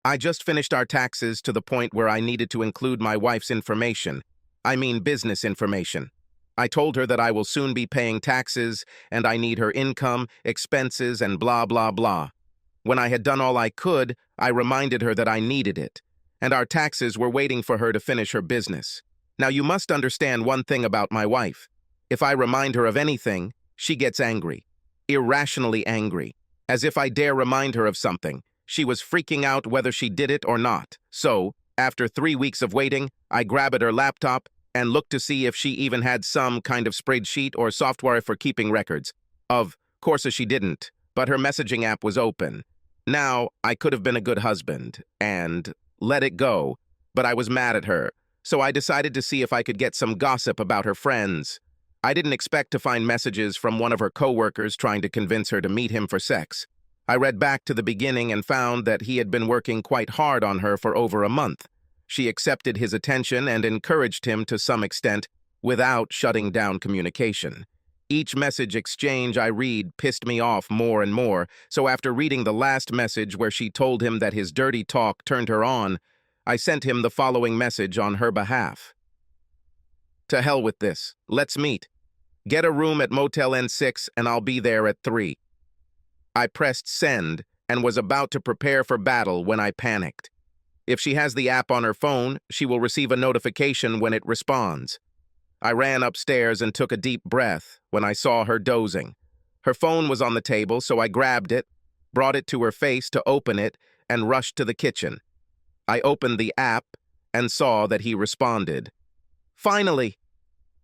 I just finished our taxes to the point where I needed to include my wife's information. I mean business information. I told her that I will soon be paying taxes and I need her income, expenses, and blah, blah, blah. When I had done all I could, I reminded her that I needed it, and our taxes were waiting for her to finish her business. Now you must understand one thing about my wife. If I remind her of anything, she gets angry. Irrationally angry. As if I dare remind her of something. She was freaking out whether she did it or not. So, after 3 weeks of waiting, I grabbed her laptop and looked to see if she even had some kind of spreadsheet or software for keeping records. Of course she didn't, but her messaging app was open. Now, I could have been a good husband and let it go, but I was mad at her, so I decided to see if I could get some gossip about her friends. I didn't expect to find messages from one of her coworkers trying to convince her to meet him for sex. I read back to the beginning and found that he had been working quite hard on her for over a month. She accepted his attention and encouraged him to some extent without shutting down communication. Each message exchange I read pissed me off more and more, so after reading the last message where she told him that his dirty talk turned her on, I sent him the following message on her behalf. To hell with this. Let's meet. Get a room at Motel N6 and I'll be there at 3. I pressed send and was about to prepare for battle when I panicked. If she has the app on her phone, she will receive a notification when it responds. I ran upstairs and took a deep breath when I saw her dozing. Her phone was on the table, so I grabbed it, brought it to her face to open it, and rushed to the kitchen. I opened the app and saw that he responded. Finally!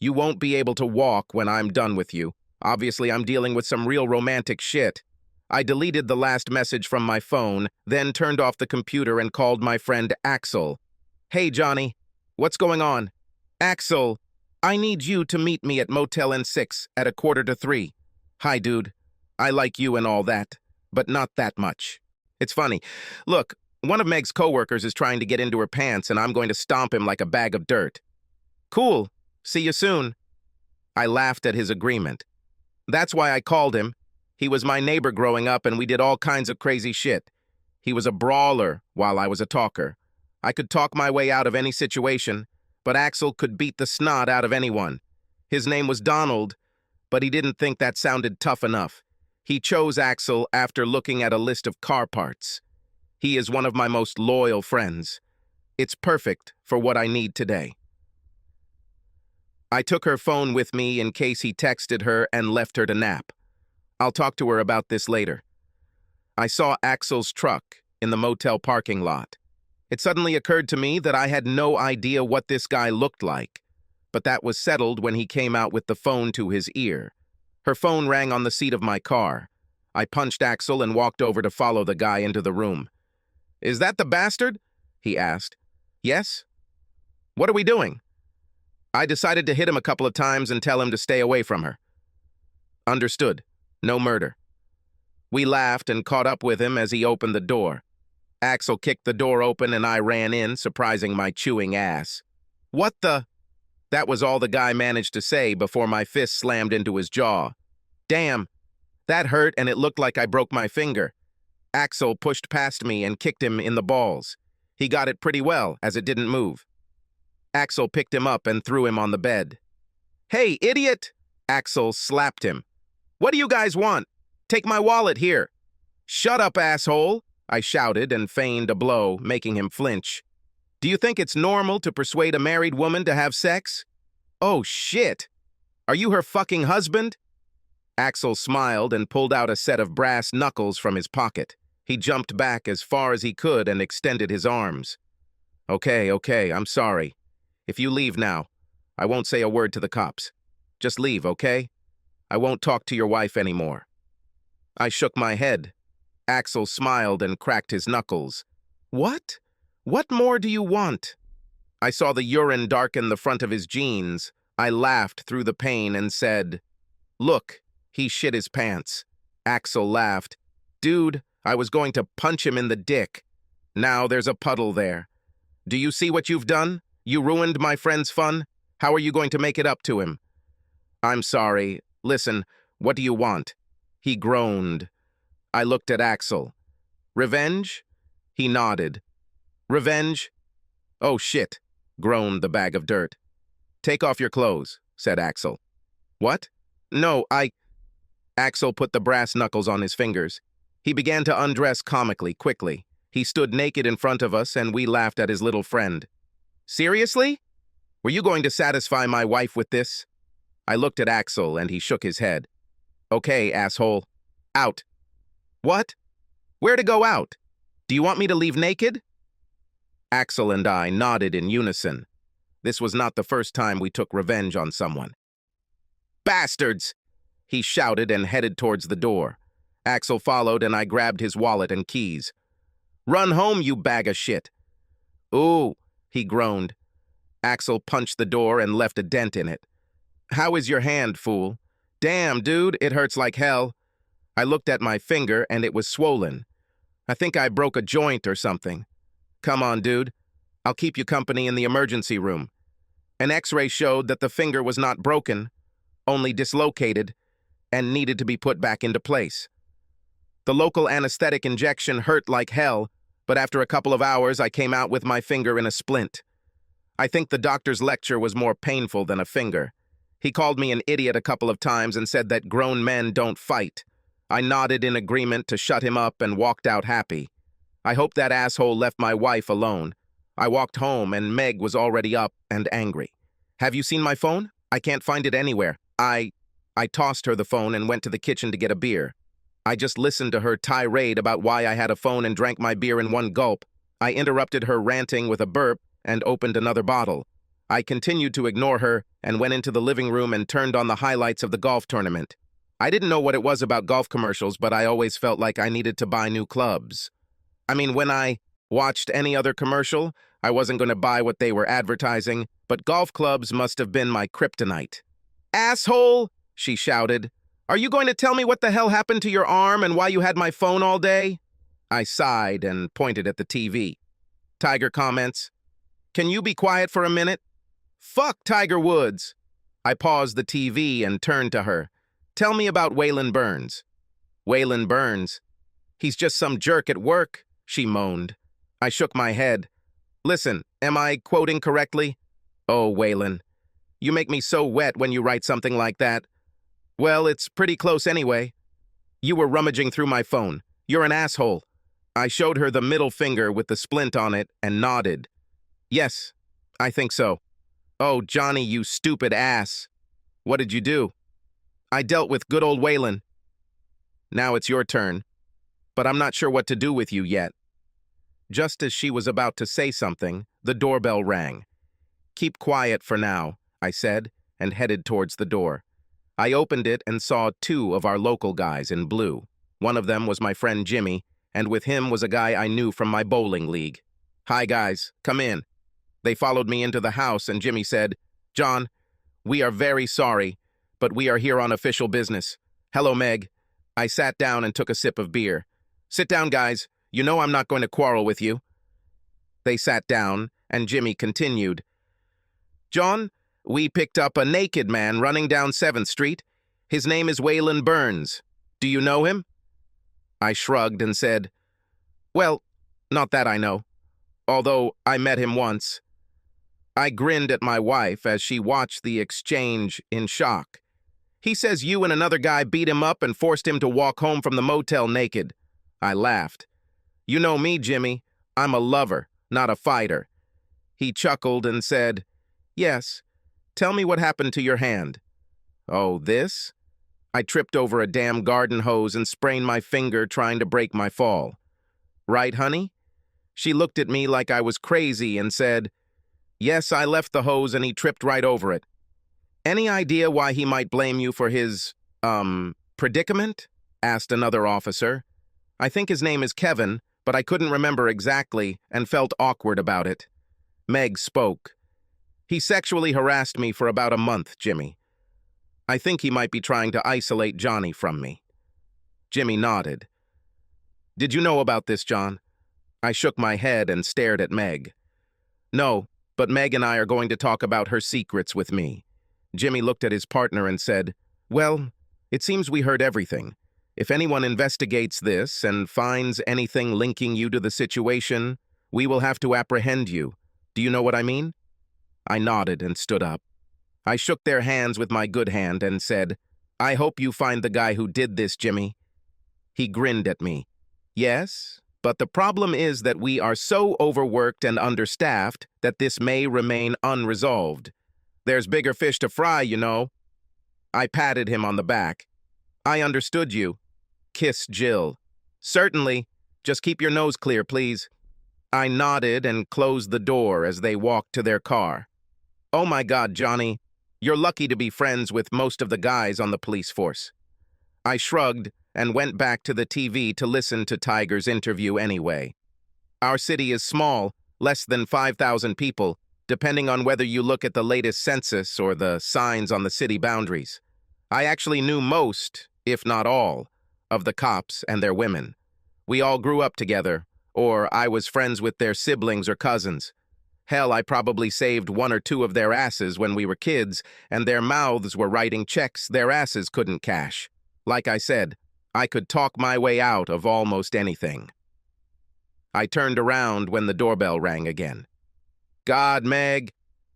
You won't be able to walk when I'm done with you. Obviously, I'm dealing with some real romantic shit. I deleted the last message from my phone, then turned off the computer and called my friend Axel. Hey, Johnny. What's going on? Axel, I need you to meet me at Motel N6 at 2:45. Hi, dude. I like you and all that, but not that much. It's funny. Look, one of Meg's coworkers is trying to get into her pants and I'm going to stomp him like a bag of dirt. Cool. See you soon. I laughed at his agreement. That's why I called him. He was my neighbor growing up and we did all kinds of crazy shit. He was a brawler while I was a talker. I could talk my way out of any situation, but Axel could beat the snot out of anyone. His name was Donald, but he didn't think that sounded tough enough. He chose Axel after looking at a list of car parts. He is one of my most loyal friends. It's perfect for what I need today. I took her phone with me in case he texted her and left her to nap. I'll talk to her about this later. I saw Axel's truck in the motel parking lot. It suddenly occurred to me that I had no idea what this guy looked like, but that was settled when he came out with the phone to his ear. Her phone rang on the seat of my car. I punched Axel and walked over to follow the guy into the room. Is that the bastard? He asked. Yes. What are we doing? I decided to hit him a couple of times and tell him to stay away from her. Understood. No murder. We laughed and caught up with him as he opened the door. Axel kicked the door open and I ran in, surprising my chewing ass. What the? That was all the guy managed to say before my fist slammed into his jaw. Damn, that hurt and it looked like I broke my finger. Axel pushed past me and kicked him in the balls. He got it pretty well, as it didn't move. Axel picked him up and threw him on the bed. Hey, idiot! Axel slapped him. What do you guys want? Take my wallet here. Shut up, asshole! I shouted and feigned a blow, making him flinch. Do you think it's normal to persuade a married woman to have sex? Oh, shit! Are you her fucking husband? Axel smiled and pulled out a set of brass knuckles from his pocket. He jumped back as far as he could and extended his arms. Okay, I'm sorry. If you leave now, I won't say a word to the cops. Just leave, okay? I won't talk to your wife anymore. I shook my head. Axel smiled and cracked his knuckles. What? What more do you want? I saw the urine darken the front of his jeans. I laughed through the pain and said, Look, he shit his pants. Axel laughed. Dude, I was going to punch him in the dick. Now there's a puddle there. Do you see what you've done? You ruined my friend's fun. How are you going to make it up to him? I'm sorry. Listen, what do you want? He groaned. I looked at Axel. Revenge? He nodded. Revenge? Oh shit, groaned the bag of dirt. Take off your clothes, said Axel. What? No, Axel put the brass knuckles on his fingers. He began to undress comically, quickly. He stood naked in front of us, and we laughed at his little friend. Seriously? Were you going to satisfy my wife with this? I looked at Axel, and he shook his head. Okay, asshole. Out. What? Where to go out? Do you want me to leave naked? Axel and I nodded in unison. This was not the first time we took revenge on someone. Bastards! He shouted and headed towards the door. Axel followed, and I grabbed his wallet and keys. Run home, you bag of shit! Ooh, he groaned. Axel punched the door and left a dent in it. How is your hand, fool? Damn, dude, it hurts like hell. I looked at my finger, and it was swollen. I think I broke a joint or something. Come on, dude. I'll keep you company in the emergency room. An X-ray showed that the finger was not broken, only dislocated, and needed to be put back into place. The local anesthetic injection hurt like hell, but after a couple of hours, I came out with my finger in a splint. I think the doctor's lecture was more painful than a finger. He called me an idiot a couple of times and said that grown men don't fight. I nodded in agreement to shut him up and walked out happy. I hope that asshole left my wife alone. I walked home and Meg was already up and angry. Have you seen my phone? I can't find it anywhere. I tossed her the phone and went to the kitchen to get a beer. I just listened to her tirade about why I had a phone and drank my beer in one gulp. I interrupted her ranting with a burp and opened another bottle. I continued to ignore her and went into the living room and turned on the highlights of the golf tournament. I didn't know what it was about golf commercials, but I always felt like I needed to buy new clubs. I mean, when I watched any other commercial, I wasn't going to buy what they were advertising, but golf clubs must have been my kryptonite. Asshole, she shouted. Are you going to tell me what the hell happened to your arm and why you had my phone all day? I sighed and pointed at the TV. Tiger comments, Can you be quiet for a minute? Fuck Tiger Woods. I paused the TV and turned to her. Tell me about Waylon Burns. Waylon Burns? He's just some jerk at work, she moaned. I shook my head. Listen, am I quoting correctly? Oh, Waylon, you make me so wet when you write something like that. Well, it's pretty close anyway. You were rummaging through my phone. You're an asshole. I showed her the middle finger with the splint on it and nodded. Yes, I think so. Oh, Johnny, you stupid ass. What did you do? I dealt with good old Waylon. Now it's your turn, but I'm not sure what to do with you yet. Just as she was about to say something, the doorbell rang. Keep quiet for now, I said, and headed towards the door. I opened it and saw two of our local guys in blue. One of them was my friend Jimmy, and with him was a guy I knew from my bowling league. Hi, guys, come in. They followed me into the house, and Jimmy said, John, we are very sorry, but we are here on official business. Hello, Meg. I sat down and took a sip of beer. Sit down, guys. You know I'm not going to quarrel with you. They sat down, and Jimmy continued. John, we picked up a naked man running down 7th Street. His name is Waylon Burns. Do you know him? I shrugged and said, Well, not that I know, although I met him once. I grinned at my wife as she watched the exchange in shock. He says you and another guy beat him up and forced him to walk home from the motel naked. I laughed. You know me, Jimmy. I'm a lover, not a fighter. He chuckled and said, Yes. Tell me what happened to your hand. Oh, this? I tripped over a damn garden hose and sprained my finger trying to break my fall. Right, honey? She looked at me like I was crazy and said, Yes, I left the hose and he tripped right over it. Any idea why he might blame you for his, predicament? Asked another officer. I think his name is Kevin, but I couldn't remember exactly and felt awkward about it. Meg spoke. He sexually harassed me for about a month, Jimmy. I think he might be trying to isolate Johnny from me. Jimmy nodded. Did you know about this, John? I shook my head and stared at Meg. No, but Meg and I are going to talk about her secrets with me. Jimmy looked at his partner and said, Well, it seems we heard everything. If anyone investigates this and finds anything linking you to the situation, we will have to apprehend you. Do you know what I mean? I nodded and stood up. I shook their hands with my good hand and said, I hope you find the guy who did this, Jimmy. He grinned at me. Yes, but the problem is that we are so overworked and understaffed that this may remain unresolved. There's bigger fish to fry, you know. I patted him on the back. I understood you. Kiss Jill. Certainly. Just keep your nose clear, please. I nodded and closed the door as they walked to their car. Oh my God, Johnny. You're lucky to be friends with most of the guys on the police force. I shrugged and went back to the TV to listen to Tiger's interview anyway. Our city is small, less than 5,000 people, depending on whether you look at the latest census or the signs on the city boundaries. I actually knew most, if not all, of the cops and their women. We all grew up together, or I was friends with their siblings or cousins. Hell, I probably saved one or two of their asses when we were kids, and their mouths were writing checks their asses couldn't cash. Like I said, I could talk my way out of almost anything. I turned around when the doorbell rang again. God, Meg,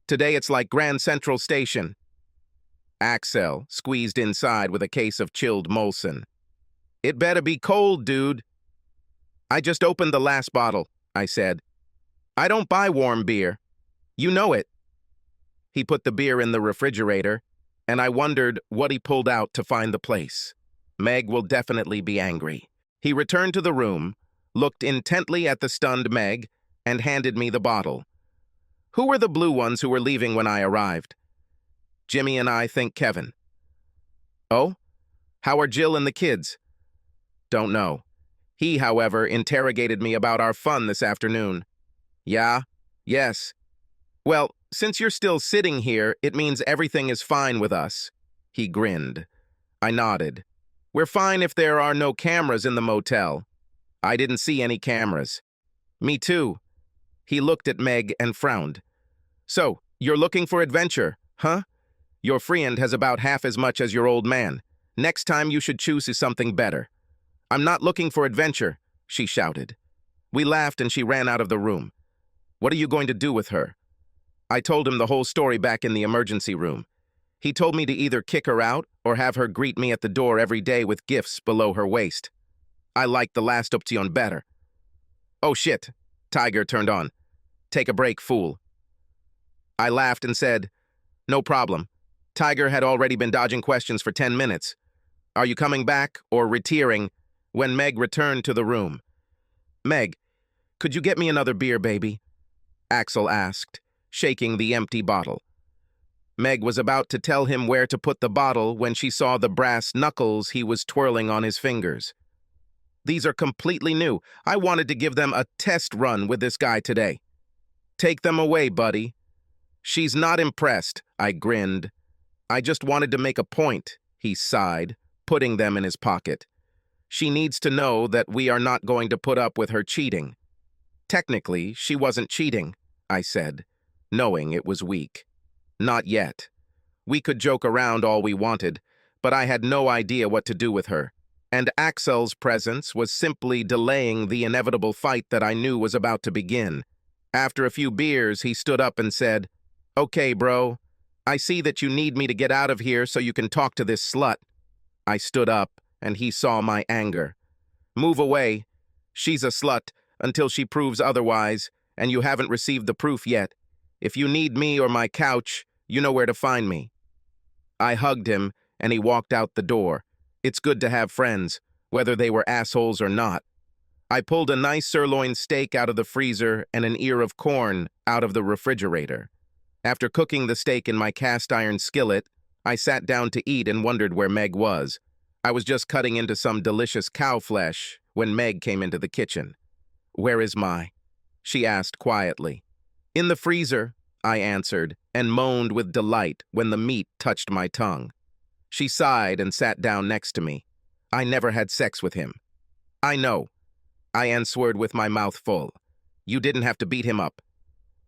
today it's like Grand Central Station. Axel squeezed inside with a case of chilled Molson. It better be cold, dude. I just opened the last bottle, I said. I don't buy warm beer. You know it. He put the beer in the refrigerator, and I wondered what he pulled out to find the place. Meg will definitely be angry. He returned to the room, looked intently at the stunned Meg, and handed me the bottle. Who were the blue ones who were leaving when I arrived? Jimmy and I think Kevin. Oh? How are Jill and the kids? Don't know. He, however, interrogated me about our fun this afternoon. Yeah? Yes. Well, since you're still sitting here, it means everything is fine with us. He grinned. I nodded. We're fine if there are no cameras in the motel. I didn't see any cameras. Me too. He looked at Meg and frowned. So, you're looking for adventure, huh? Your friend has about half as much as your old man. Next time you should choose something better. I'm not looking for adventure, she shouted. We laughed and she ran out of the room. What are you going to do with her? I told him the whole story back in the emergency room. He told me to either kick her out or have her greet me at the door every day with gifts below her waist. I liked the last option better. Oh shit, Tiger turned on. Take a break, fool. I laughed and said, no problem. Tiger had already been dodging questions for 10 minutes. Are you coming back or retiring? When Meg returned to the room. Meg, could you get me another beer, baby? Axel asked, shaking the empty bottle. Meg was about to tell him where to put the bottle when she saw the brass knuckles he was twirling on his fingers. These are completely new. I wanted to give them a test run with this guy today. Take them away, buddy. She's not impressed, I grinned. I just wanted to make a point, he sighed, putting them in his pocket. She needs to know that we are not going to put up with her cheating. Technically, she wasn't cheating, I said, knowing it was weak. Not yet. We could joke around all we wanted, but I had no idea what to do with her, and Axel's presence was simply delaying the inevitable fight that I knew was about to begin. After a few beers, he stood up and said, Okay, bro, I see that you need me to get out of here so you can talk to this slut. I stood up, and he saw my anger. Move away. She's a slut until she proves otherwise, and you haven't received the proof yet. If you need me or my couch, you know where to find me. I hugged him, and he walked out the door. It's good to have friends, whether they were assholes or not. I pulled a nice sirloin steak out of the freezer and an ear of corn out of the refrigerator. After cooking the steak in my cast-iron skillet, I sat down to eat and wondered where Meg was. I was just cutting into some delicious cow flesh when Meg came into the kitchen. Where is my? She asked quietly. In the freezer, I answered, and moaned with delight when the meat touched my tongue. She sighed and sat down next to me. I never had sex with him. I know, I answered with my mouth full. You didn't have to beat him up.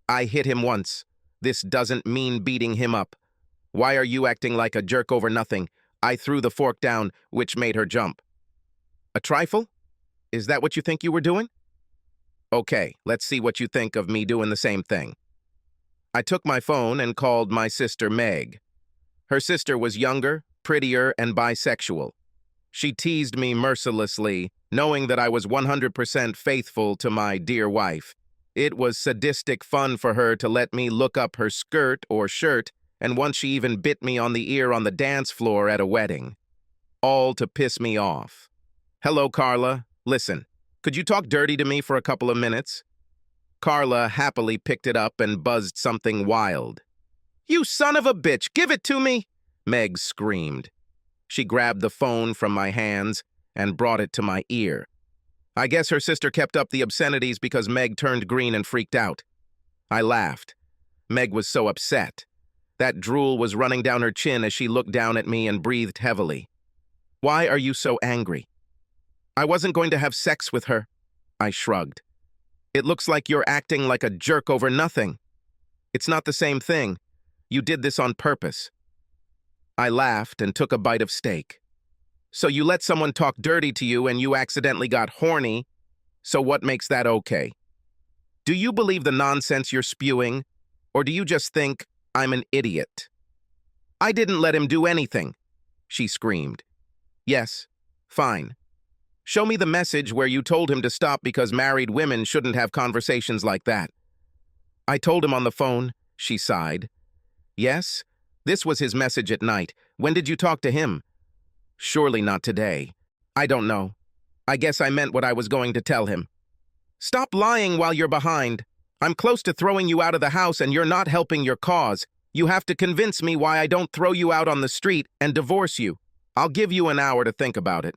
I hit him once. This doesn't mean beating him up. Why are you acting like a jerk over nothing? I threw the fork down, which made her jump. A trifle? Is that what you think you were doing? Okay, let's see what you think of me doing the same thing. I took my phone and called my sister Meg. Her sister was younger, prettier, and bisexual. She teased me mercilessly, knowing that I was 100% faithful to my dear wife. It was sadistic fun for her to let me look up her skirt or shirt, and once she even bit me on the ear on the dance floor at a wedding. All to piss me off. Hello, Carla. Listen, could you talk dirty to me for a couple of minutes? Carla happily picked it up and buzzed something wild. You son of a bitch, give it to me! Meg screamed. She grabbed the phone from my hands and brought it to my ear. I guess her sister kept up the obscenities because Meg turned green and freaked out. I laughed. Meg was so upset. That drool was running down her chin as she looked down at me and breathed heavily. Why are you so angry? I wasn't going to have sex with her. I shrugged. It looks like you're acting like a jerk over nothing. It's not the same thing. You did this on purpose. I laughed and took a bite of steak. So you let someone talk dirty to you and you accidentally got horny, so what makes that okay? Do you believe the nonsense you're spewing, or do you just think I'm an idiot? I didn't let him do anything, she screamed. Yes, fine. Show me the message where you told him to stop because married women shouldn't have conversations like that. I told him on the phone, she sighed. Yes, this was his message at night. When did you talk to him? Surely not today. I don't know. I guess I meant what I was going to tell him. Stop lying while you're behind. I'm close to throwing you out of the house and you're not helping your cause. You have to convince me why I don't throw you out on the street and divorce you. I'll give you an hour to think about it.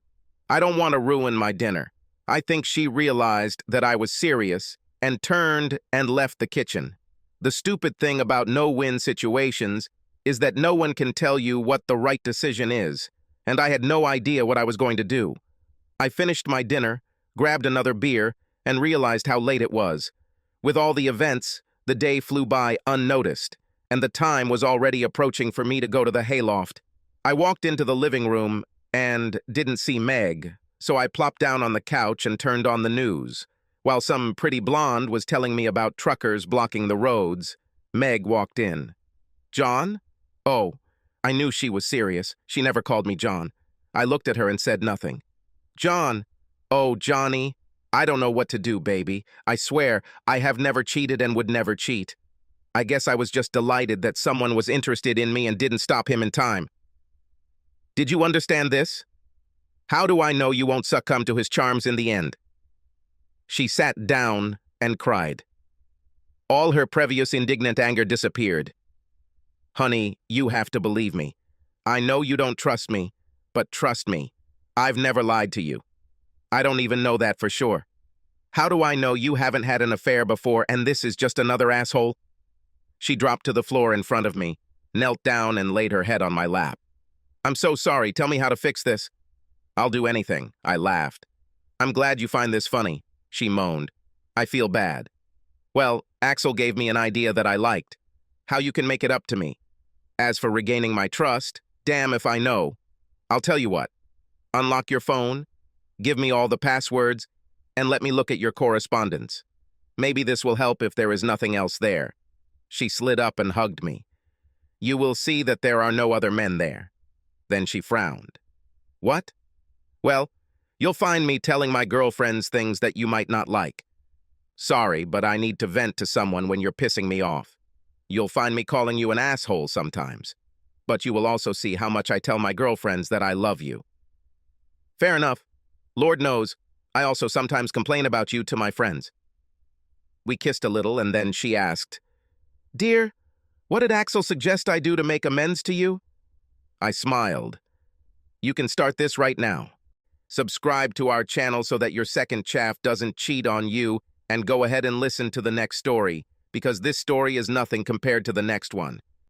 I don't want to ruin my dinner. I think she realized that I was serious and turned and left the kitchen. The stupid thing about no-win situations is that no one can tell you what the right decision is, and I had no idea what I was going to do. I finished my dinner, grabbed another beer, and realized how late it was. With all the events, the day flew by unnoticed, and the time was already approaching for me to go to the hayloft. I walked into the living room and didn't see Meg, so I plopped down on the couch and turned on the news. While some pretty blonde was telling me about truckers blocking the roads, Meg walked in. John? Oh, I knew she was serious. She never called me John. I looked at her and said nothing. John? Oh, Johnny. I don't know what to do, baby. I swear, I have never cheated and would never cheat. I guess I was just delighted that someone was interested in me and didn't stop him in time. Did you understand this? How do I know you won't succumb to his charms in the end? She sat down and cried. All her previous indignant anger disappeared. Honey, you have to believe me. I know you don't trust me, but trust me, I've never lied to you. I don't even know that for sure. How do I know you haven't had an affair before and this is just another asshole? She dropped to the floor in front of me, knelt down and laid her head on my lap. I'm so sorry, tell me how to fix this. I'll do anything, I laughed. I'm glad you find this funny, she moaned. I feel bad. Well, Axel gave me an idea that I liked. How you can make it up to me. As for regaining my trust, damn if I know. I'll tell you what. Unlock your phone, give me all the passwords, and let me look at your correspondence. Maybe this will help if there is nothing else there. She slid up and hugged me. You will see that there are no other men there. Then she frowned. What? Well, you'll find me telling my girlfriends things that you might not like. Sorry, but I need to vent to someone when you're pissing me off. You'll find me calling you an asshole sometimes. But you will also see how much I tell my girlfriends that I love you. Fair enough. Lord knows, I also sometimes complain about you to my friends. We kissed a little and then she asked, Dear, what did Axel suggest I do to make amends to you? I smiled. You can start this right now. Subscribe to our channel so that your second chaff doesn't cheat on you, and go ahead and listen to the next story, because this story is nothing compared to the next one.